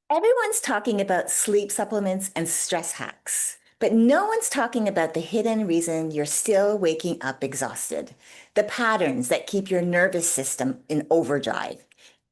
Everyone's talking about sleep supplements and stress hacks, but no one's talking about the hidden reason you're still waking up exhausted, the patterns that keep your nervous system in overdrive,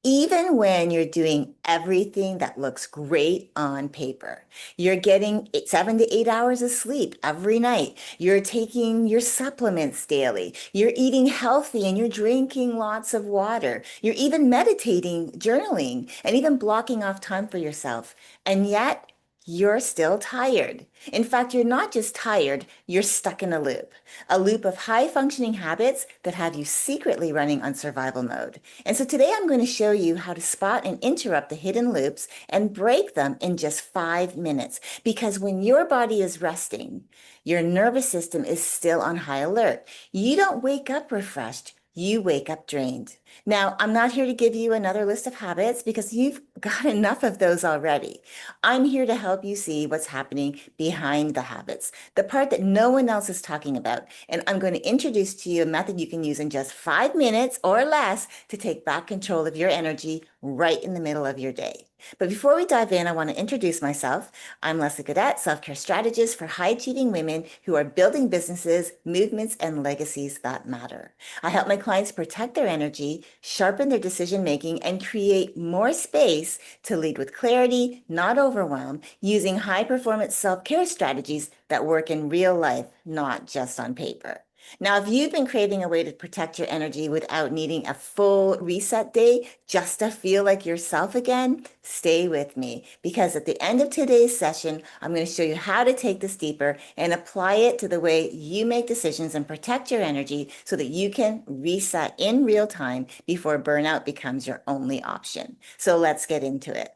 even when you're doing everything that looks great on paper. You're getting 7 to 8 hours of sleep every night. You're taking your supplements daily. You're eating healthy and you're drinking lots of water. You're even meditating, journaling, and even blocking off time for yourself. And yet, you're still tired. In fact, you're not just tired, you're stuck in a loop of high functioning habits that have you secretly running on survival mode. And so today I'm going to show you how to spot and interrupt the hidden loops and break them in just 5 minutes. Because when your body is resting, your nervous system is still on high alert. You don't wake up refreshed. You wake up drained. Now, I'm not here to give you another list of habits because you've got enough of those already. I'm here to help you see what's happening behind the habits, the part that no one else is talking about. And I'm going to introduce to you a method you can use in just 5 minutes or less to take back control of your energy right in the middle of your day. But before we dive in, I want to introduce myself. I'm 𝗪𝗂'𝗀𝗿, self-care strategist for high-achieving women who are building businesses, movements, and legacies that matter. I help my clients protect their energy, sharpen their decision-making, and create more space to lead with clarity, not overwhelm, using high-performance self-care strategies that work in real life, not just on paper. Now, if you've been craving a way to protect your energy without needing a full reset day just to feel like yourself again, stay with me because at the end of today's session, I'm going to show you how to take this deeper and apply it to the way you make decisions and protect your energy so that you can reset in real time before burnout becomes your only option. So let's get into it.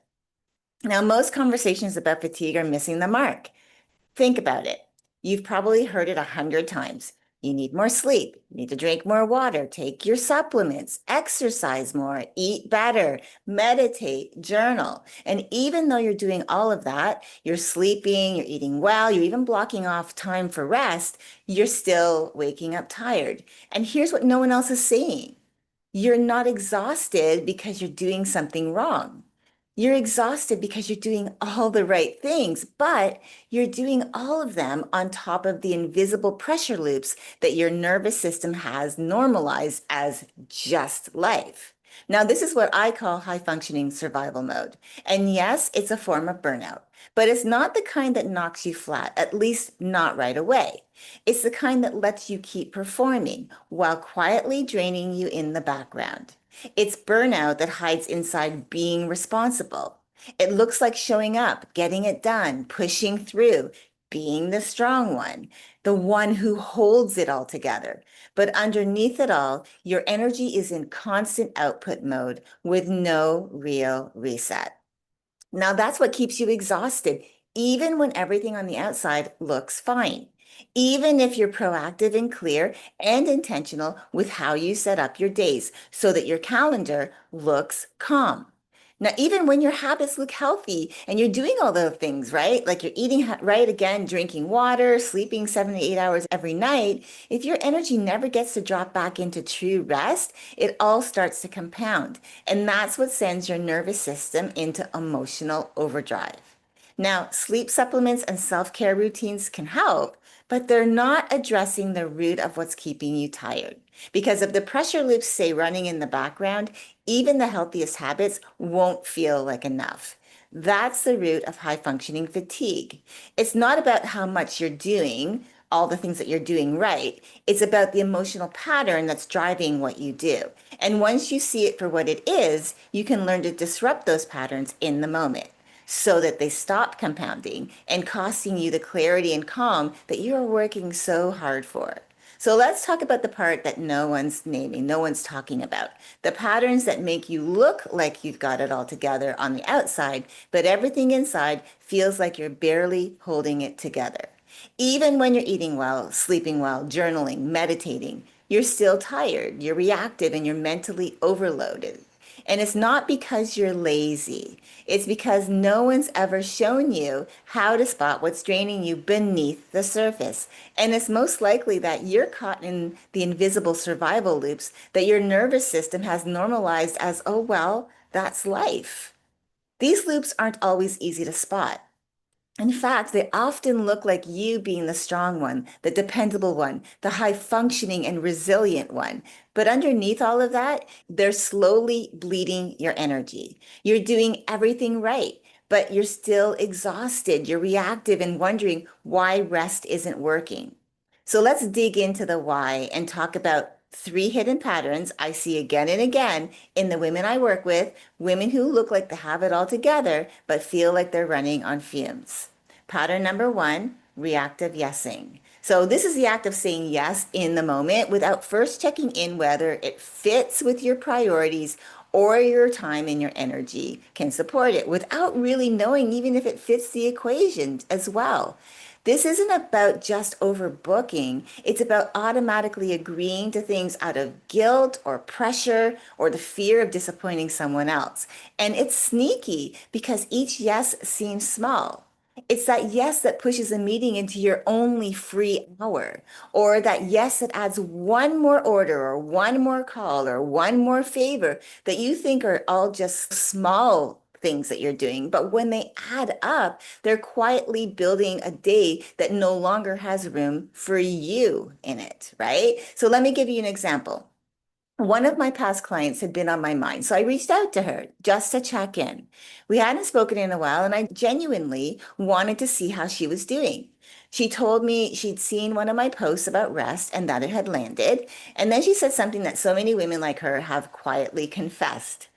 Now, most conversations about fatigue are missing the mark. Think about it. You've probably heard it 100 times. You need more sleep. You need to drink more water, take your supplements, exercise more, eat better, meditate, journal. And even though you're doing all of that, you're sleeping, you're eating well, you're even blocking off time for rest, you're still waking up tired. And here's what no one else is saying. You're not exhausted because you're doing something wrong. You're exhausted because you're doing all the right things, but you're doing all of them on top of the invisible pressure loops that your nervous system has normalized as just life. Now, this is what I call high functioning survival mode. And yes, it's a form of burnout, but it's not the kind that knocks you flat, at least not right away. It's the kind that lets you keep performing while quietly draining you in the background. It's burnout that hides inside being responsible. It looks like showing up, getting it done, pushing through, being the strong one, the one who holds it all together. But underneath it all, your energy is in constant output mode with no real reset. Now, that's what keeps you exhausted, even when everything on the outside looks fine. Even if you're proactive and clear and intentional with how you set up your days so that your calendar looks calm. Now, even when your habits look healthy and you're doing all those things, right? Like you're eating right again, drinking water, sleeping 7 to 8 hours every night, if your energy never gets to drop back into true rest, it all starts to compound. And that's what sends your nervous system into emotional overdrive. Now, sleep supplements and self-care routines can help, but they're not addressing the root of what's keeping you tired. Because if the pressure loops stay running in the background, even the healthiest habits won't feel like enough. That's the root of high functioning fatigue. It's not about how much you're doing, all the things that you're doing right. It's about the emotional pattern that's driving what you do. And once you see it for what it is, you can learn to disrupt those patterns in the moment so that they stop compounding and costing you the clarity and calm that you're working so hard for. So let's talk about the part that no one's naming, no one's talking about. The patterns that make you look like you've got it all together on the outside, but everything inside feels like you're barely holding it together. Even when you're eating well, sleeping well, journaling, meditating, you're still tired, you're reactive, and you're mentally overloaded. And it's not because you're lazy. It's because no one's ever shown you how to spot what's draining you beneath the surface. And it's most likely that you're caught in the invisible survival loops that your nervous system has normalized as, oh, well, that's life. These loops aren't always easy to spot. In fact, they often look like you being the strong one, the dependable one, the high functioning and resilient one. But underneath all of that, they're slowly bleeding your energy. You're doing everything right, but you're still exhausted. You're reactive and wondering why rest isn't working. So let's dig into the why and talk about three hidden patterns I see again and again in the women I work with, women who look like they have it all together, but feel like they're running on fumes. Pattern number one, reactive yesing. So this is the act of saying yes in the moment without first checking in whether it fits with your priorities or your time and your energy can support it without really knowing even if it fits the equation as well. This isn't about just overbooking. It's about automatically agreeing to things out of guilt or pressure or the fear of disappointing someone else. And it's sneaky because each yes seems small. It's that yes that pushes a meeting into your only free hour, or that yes that adds one more order or one more call or one more favor that you think are all just small things that you're doing. But when they add up, they're quietly building a day that no longer has room for you in it, right? So let me give you an example. One of my past clients had been on my mind, so I reached out to her just to check in. We hadn't spoken in a while, and I genuinely wanted to see how she was doing. She told me she'd seen one of my posts about rest and that it had landed. And then she said something that so many women like her have quietly confessed.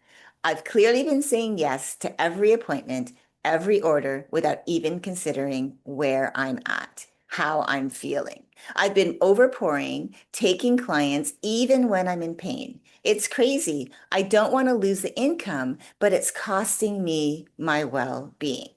I've clearly been saying yes to every appointment, every order, without even considering where I'm at, how I'm feeling. I've been overpouring, taking clients even when I'm in pain. It's crazy. I don't want to lose the income, but it's costing me my well-being.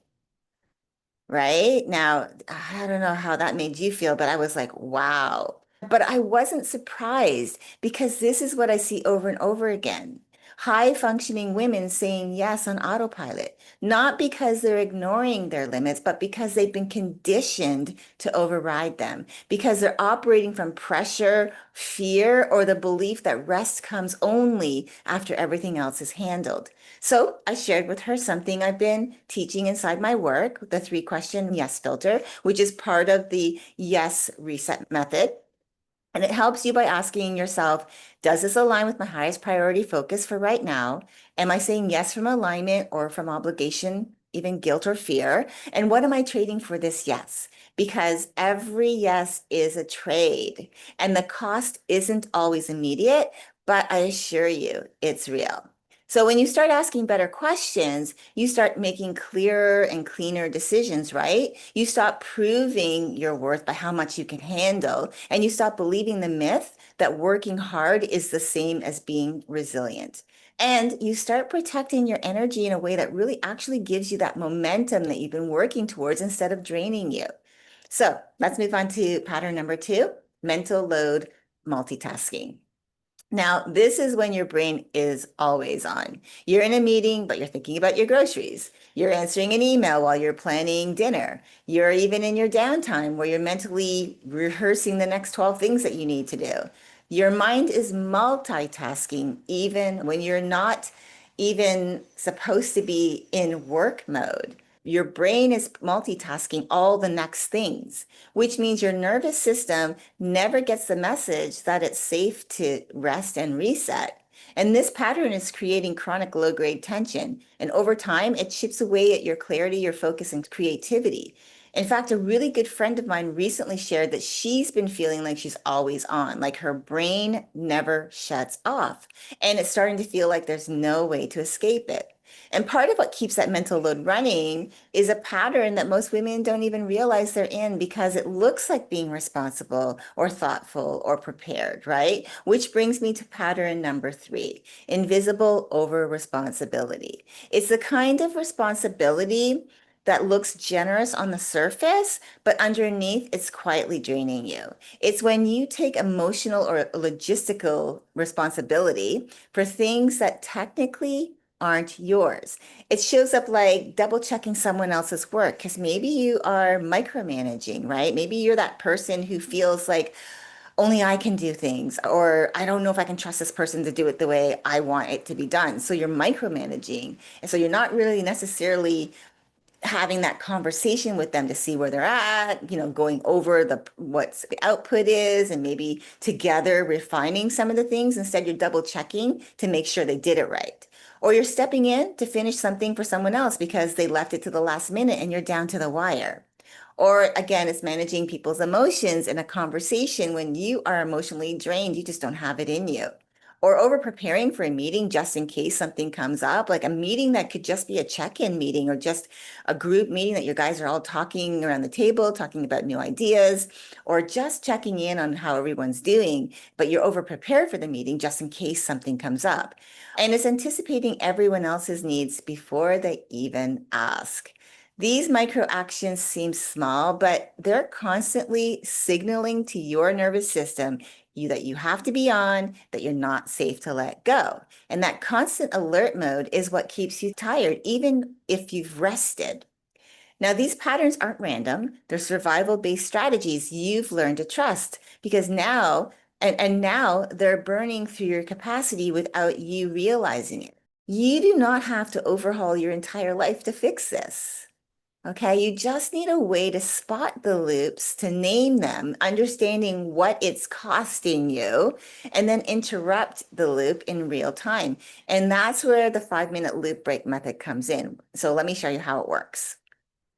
Right? Now, I don't know how that made you feel, but I was like, wow. But I wasn't surprised because this is what I see over and over again. High functioning women saying yes on autopilot, not because they're ignoring their limits, but because they've been conditioned to override them, because they're operating from pressure, fear, or the belief that rest comes only after everything else is handled. So I shared with her something I've been teaching inside my work, the 3-question yes filter, which is part of the yes reset method. And it helps you by asking yourself, does this align with my highest priority focus for right now? Am I saying yes from alignment or from obligation, even guilt or fear? And what am I trading for this yes? Because every yes is a trade and the cost isn't always immediate, but I assure you it's real. So when you start asking better questions, you start making clearer and cleaner decisions, right? You stop proving your worth by how much you can handle, and you stop believing the myth that working hard is the same as being resilient. And you start protecting your energy in a way that really actually gives you that momentum that you've been working towards instead of draining you. So let's move on to pattern number 2, mental load multitasking. Now, this is when your brain is always on. You're in a meeting, but you're thinking about your groceries. You're answering an email while you're planning dinner. You're even in your downtime where you're mentally rehearsing the next 12 things that you need to do. Your mind is multitasking even when you're not even supposed to be in work mode. Your brain is multitasking all the next things, which means your nervous system never gets the message that it's safe to rest and reset. And this pattern is creating chronic low-grade tension. And over time, it chips away at your clarity, your focus, and creativity. In fact, a really good friend of mine recently shared that she's been feeling like she's always on, like her brain never shuts off. And it's starting to feel like there's no way to escape it. And part of what keeps that mental load running is a pattern that most women don't even realize they're in because it looks like being responsible or thoughtful or prepared, right? Which brings me to pattern number 3, invisible over responsibility. It's the kind of responsibility that looks generous on the surface, but underneath it's quietly draining you. It's when you take emotional or logistical responsibility for things that technically aren't yours. It shows up like double checking someone else's work because maybe you are micromanaging, right? Maybe you're that person who feels like, only I can do things, or I don't know if I can trust this person to do it the way I want it to be done. So you're micromanaging. And so you're not really necessarily having that conversation with them to see where they're at, going over what the output is and maybe together refining some of the things. Instead, you're double checking to make sure they did it right. Or you're stepping in to finish something for someone else because they left it to the last minute and you're down to the wire. Or again, it's managing people's emotions in a conversation when you are emotionally drained, you just don't have it in you. Or over preparing for a meeting just in case something comes up, like a meeting that could just be a check-in meeting or just a group meeting that you guys are all talking around the table, talking about new ideas, or just checking in on how everyone's doing, but you're over prepared for the meeting just in case something comes up. And it's anticipating everyone else's needs before they even ask. These micro actions seem small, but they're constantly signaling to your nervous system that you have to be on, that you're not safe to let go. And that constant alert mode is what keeps you tired, even if you've rested. Now, these patterns aren't random. They're survival-based strategies you've learned to trust because now, and now they're burning through your capacity without you realizing it. You do not have to overhaul your entire life to fix this. Okay, you just need a way to spot the loops, to name them, understanding what it's costing you, and then interrupt the loop in real time. And that's where the 5-minute loop break method comes in. So let me show you how it works.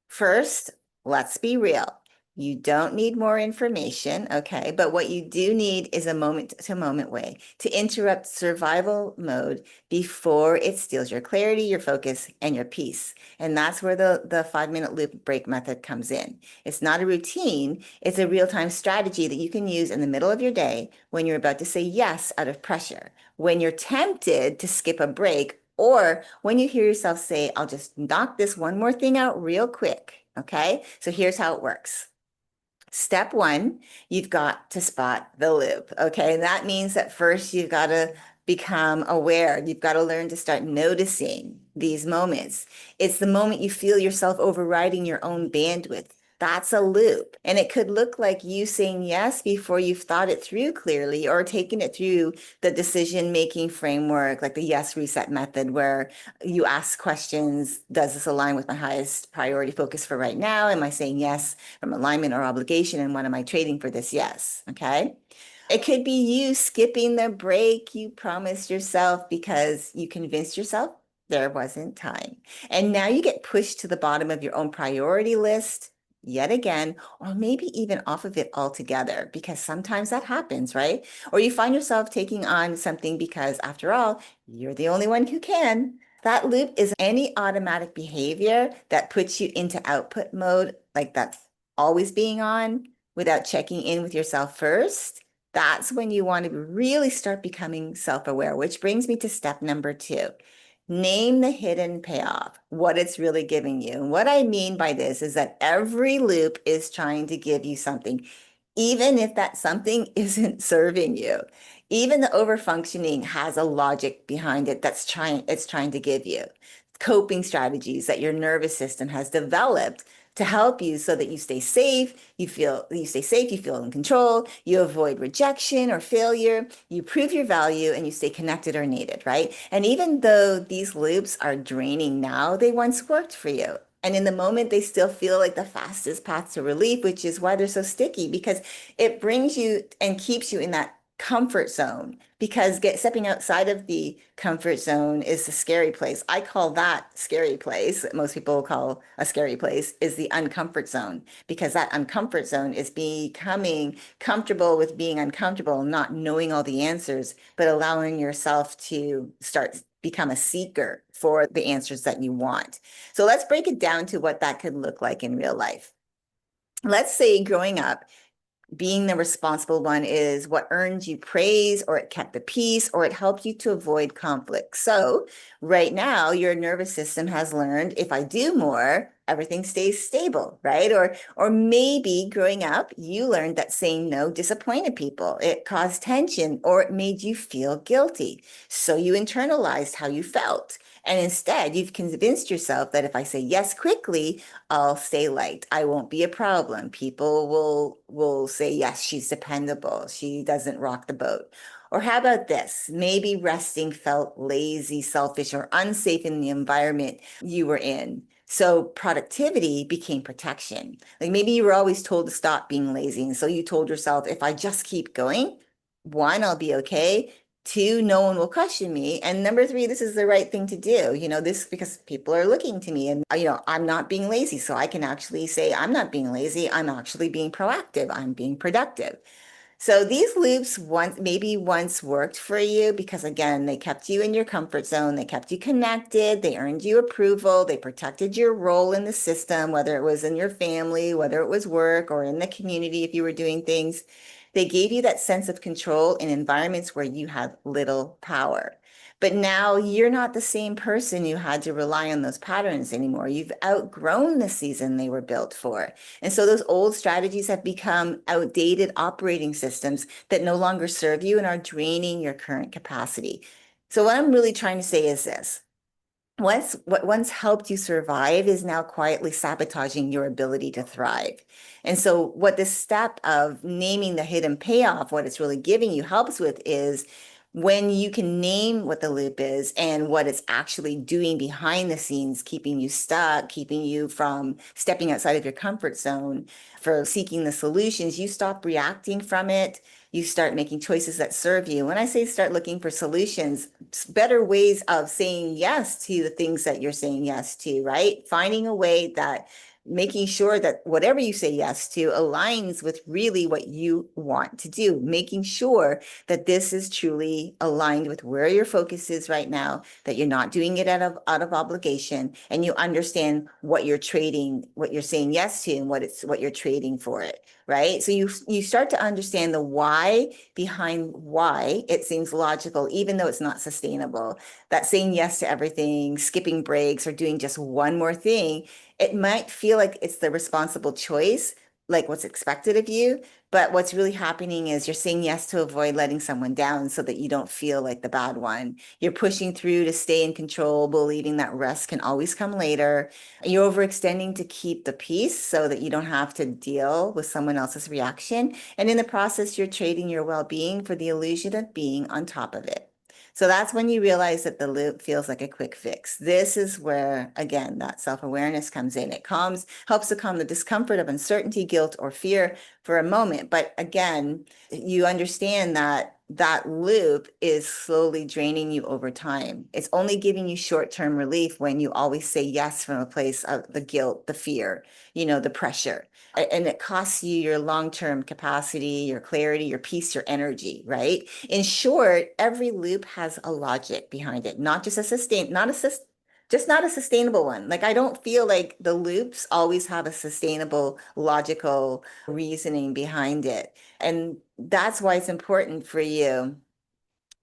First, let's be real. You don't need more information, okay? But what you do need is a moment-to-moment way to interrupt survival mode before it steals your clarity, your focus, and your peace. And that's where the 5-minute loop break method comes in. It's not a routine, it's a real-time strategy that you can use in the middle of your day when you're about to say yes out of pressure, when you're tempted to skip a break, or when you hear yourself say, I'll just knock this one more thing out real quick, okay? So here's how it works. Step one, you've got to spot the loop, okay? And that means that first you've got to become aware. You've got to learn to start noticing these moments. It's the moment you feel yourself overriding your own bandwidth. That's a loop. And it could look like you saying yes before you've thought it through clearly or taken it through the decision-making framework, like the yes reset method, where you ask questions, does this align with my highest priority focus for right now? Am I saying yes from alignment or obligation? And what am I trading for this yes? Okay. It could be you skipping the break you promised yourself because you convinced yourself there wasn't time. And now you get pushed to the bottom of your own priority list yet again, or maybe even off of it altogether, because sometimes that happens, right? Or you find yourself taking on something because, after all, you're the only one who can. That loop is any automatic behavior that puts you into output mode, like that's always being on without checking in with yourself first. That's when you want to really start becoming self-aware, which brings me to step number 2. Name the hidden payoff, what it's really giving you. And what I mean by this is that every loop is trying to give you something, even if that something isn't serving you. Even the overfunctioning has a logic behind it it's trying to give you. Coping strategies that your nervous system has developed to help you so that you stay safe, you feel in control, you avoid rejection or failure, you prove your value, and you stay connected or needed, right? And even though these loops are draining now, they once worked for you. And in the moment, they still feel like the fastest path to relief, which is why they're so sticky, because it brings you and keeps you in that comfort zone, because stepping outside of the comfort zone is the scary place. I call that scary place, most people call a scary place, is the uncomfort zone, because that uncomfort zone is becoming comfortable with being uncomfortable, not knowing all the answers, but allowing yourself to start become a seeker for the answers that you want. So let's break it down to what that could look like in real life. Let's say growing up, being the responsible one is what earned you praise, or it kept the peace, or it helped you to avoid conflict. So right now, your nervous system has learned, if I do more, everything stays stable, right? Or maybe growing up, you learned that saying no disappointed people. It caused tension, or it made you feel guilty. So you internalized how you felt. And instead, you've convinced yourself that if I say yes quickly, I'll stay liked. I won't be a problem. People will say, yes, she's dependable. She doesn't rock the boat. Or how about this? Maybe resting felt lazy, selfish, or unsafe in the environment you were in. So productivity became protection. Like maybe you were always told to stop being lazy. And so you told yourself, if I just keep going, one, I'll be okay. Two, no one will question me. And number three, this is the right thing to do. This because people are looking to me and, I'm not being lazy. So I can actually say, I'm not being lazy. I'm actually being proactive. I'm being productive. So these loops once worked for you because again, they kept you in your comfort zone, they kept you connected, they earned you approval, they protected your role in the system, whether it was in your family, whether it was work or in the community if you were doing things. They gave you that sense of control in environments where you had little power. But now you're not the same person who had to rely on those patterns anymore. You've outgrown the season they were built for. And so those old strategies have become outdated operating systems that no longer serve you and are draining your current capacity. So what I'm really trying to say is this. What once helped you survive is now quietly sabotaging your ability to thrive. And so what this step of naming the hidden payoff, what it's really giving you helps with is when you can name what the loop is and what it's actually doing behind the scenes, keeping you stuck, keeping you from stepping outside of your comfort zone, for seeking the solutions, you stop reacting from it. You start making choices that serve you. When I say start looking for solutions, better ways of saying yes to the things that you're saying yes to, right? Finding a way that making sure that whatever you say yes to aligns with really what you want to do, making sure that this is truly aligned with where your focus is right now, that you're not doing it out of obligation, and you understand what you're trading, what you're saying yes to, and what you're trading for it, right? So you start to understand the why behind why it seems logical, even though it's not sustainable. That saying yes to everything, skipping breaks, or doing just one more thing, it might feel like it's the responsible choice, like what's expected of you. But what's really happening is you're saying yes to avoid letting someone down so that you don't feel like the bad one. You're pushing through to stay in control, believing that rest can always come later. You're overextending to keep the peace so that you don't have to deal with someone else's reaction. And in the process, you're trading your well-being for the illusion of being on top of it. So that's when you realize that the loop feels like a quick fix. This is where, again, that self-awareness comes in. It helps to calm the discomfort of uncertainty, guilt, or fear for a moment. But again, you understand that that loop is slowly draining you over time. It's only giving you short-term relief when you always say yes from a place of the guilt, the fear, the pressure. And it costs you your long-term capacity, your clarity, your peace, your energy, right? In short, every loop has a logic behind it, not just not a sustainable one. Like I don't feel like the loops always have a sustainable, logical reasoning behind it. And that's why it's important for you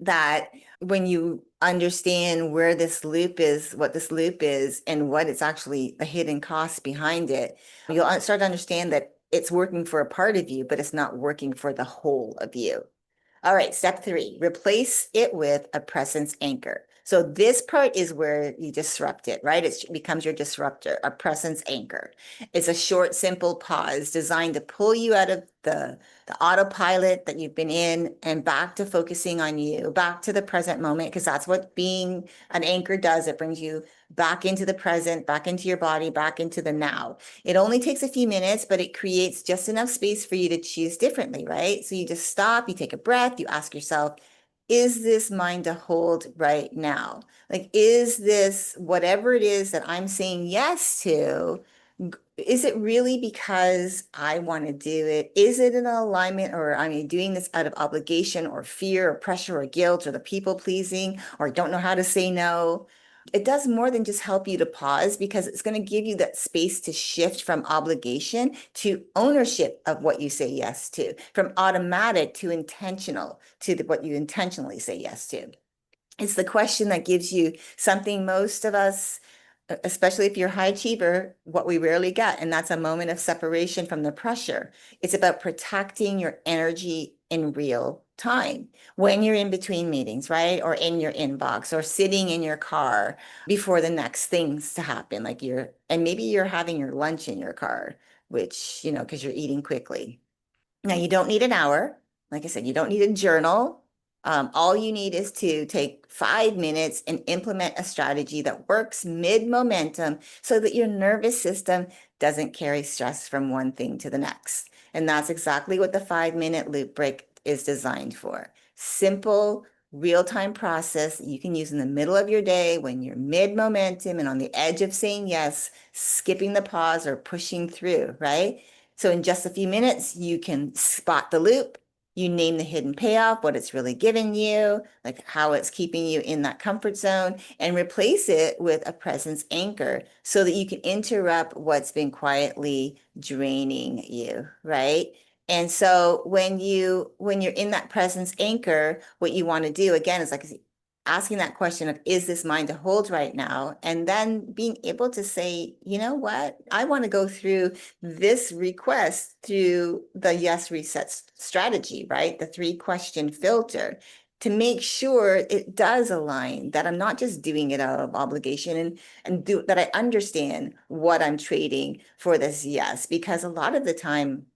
that when you understand where this loop is, what this loop is, and what it's actually the hidden costs behind it, you'll start to understand that it's working for a part of you, but it's not working for the whole of you. All right, step 3, replace it with a presence anchor. So this part is where you disrupt it, right? It becomes your disruptor, a presence anchor. It's a short, simple pause designed to pull you out of the autopilot that you've been in and back to focusing on you, back to the present moment, because that's what being an anchor does. It brings you back into the present, back into your body, back into the now. It only takes a few minutes, but it creates just enough space for you to choose differently, right? So you just stop, you take a breath, you ask yourself, is this mine to hold right now? Like, is this whatever it is that I'm saying yes to? Is it really because I want to do it? Is it an alignment, or am doing this out of obligation or fear or pressure or guilt or the people pleasing or don't know how to say no? It does more than just help you to pause because it's going to give you that space to shift from obligation to ownership of what you say yes to, from automatic to intentional to what you intentionally say yes to. It's the question that gives you something most of us, especially if you're a high achiever, what we rarely get, and that's a moment of separation from the pressure. It's about protecting your energy in real time when you're in between meetings, right? Or in your inbox or sitting in your car before the next things to happen. And maybe you're having your lunch in your car, which, because you're eating quickly. Now, you don't need an hour. Like I said, you don't need a journal. All you need is to take 5 minutes and implement a strategy that works mid-momentum so that your nervous system doesn't carry stress from one thing to the next. And that's exactly what the 5-minute loop break is designed for. Simple, real-time process you can use in the middle of your day when you're mid-momentum and on the edge of saying yes, skipping the pause or pushing through, right? So in just a few minutes, you can spot the loop. You name the hidden payoff, what it's really giving you, like how it's keeping you in that comfort zone, and replace it with a presence anchor so that you can interrupt what's been quietly draining you, right? And so when you're in that presence anchor, what you want to do again is like asking that question of, is this mine to hold right now? And then being able to say, you know what? I want to go through this request through the yes reset strategy, right? The 3-question filter to make sure it does align, that I'm not just doing it out of obligation and that I understand what I'm trading for this yes, because a lot of the time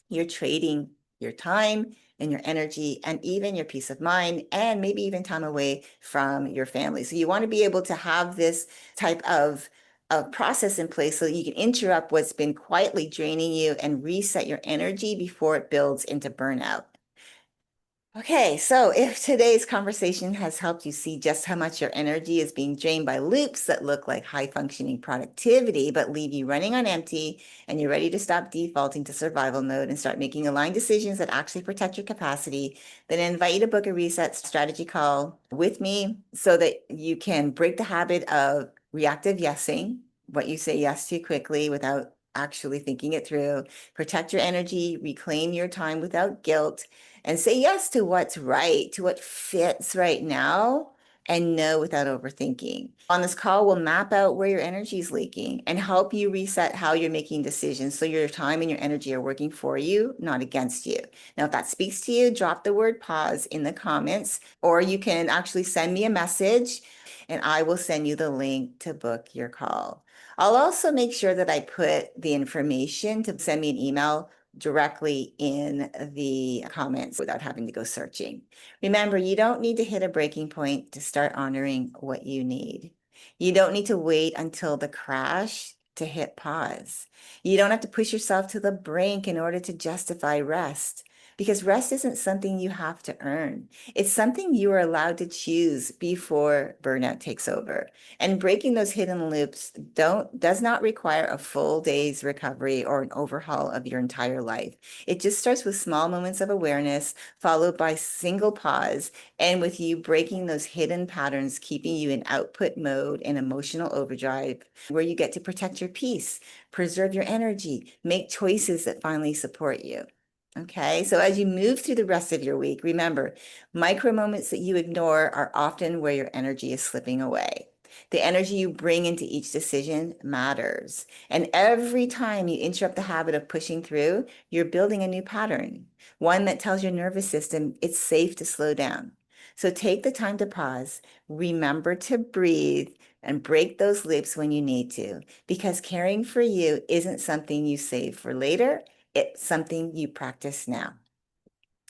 you're trading your time and your energy and even your peace of mind and maybe even time away from your family. So you want to be able to have this type of process in place so that you can interrupt what's been quietly draining you and reset your energy before it builds into burnout. Okay, so if today's conversation has helped you see just how much your energy is being drained by loops that look like high functioning productivity, but leave you running on empty, and you're ready to stop defaulting to survival mode and start making aligned decisions that actually protect your capacity, then I invite you to book a reset strategy call with me so that you can break the habit of reactive yesing, what you say yes to quickly without actually thinking it through, protect your energy, reclaim your time without guilt, and say yes to what's right, to what fits right now, and no without overthinking. On this call, we'll map out where your energy is leaking and help you reset how you're making decisions so your time and your energy are working for you, not against you. Now, if that speaks to you, drop the word pause in the comments, or you can actually send me a message and I will send you the link to book your call. I'll also make sure that I put the information to send me an email directly in the comments without having to go searching. Remember, you don't need to hit a breaking point to start honoring what you need. You don't need to wait until the crash to hit pause. You don't have to push yourself to the brink in order to justify rest, because rest isn't something you have to earn. It's something you are allowed to choose before burnout takes over. And breaking those hidden loops does not require a full day's recovery or an overhaul of your entire life. It just starts with small moments of awareness, followed by single pause, and with you breaking those hidden patterns, keeping you in output mode and emotional overdrive, where you get to protect your peace, preserve your energy, make choices that finally support you. Okay, so as you move through the rest of your week, remember, micro moments that you ignore are often where your energy is slipping away. The energy you bring into each decision matters. And every time you interrupt the habit of pushing through, you're building a new pattern, one that tells your nervous system it's safe to slow down. So take the time to pause, remember to breathe, and break those loops when you need to, because caring for you isn't something you save for later. It's something you practice now.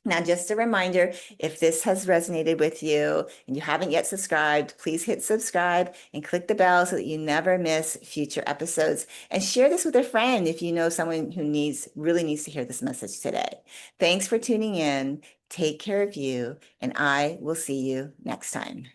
Now, just a reminder, if this has resonated with you and you haven't yet subscribed, please hit subscribe and click the bell so that you never miss future episodes. And share this with a friend if you know someone who really needs to hear this message today. Thanks for tuning in. Take care of you, and I will see you next time.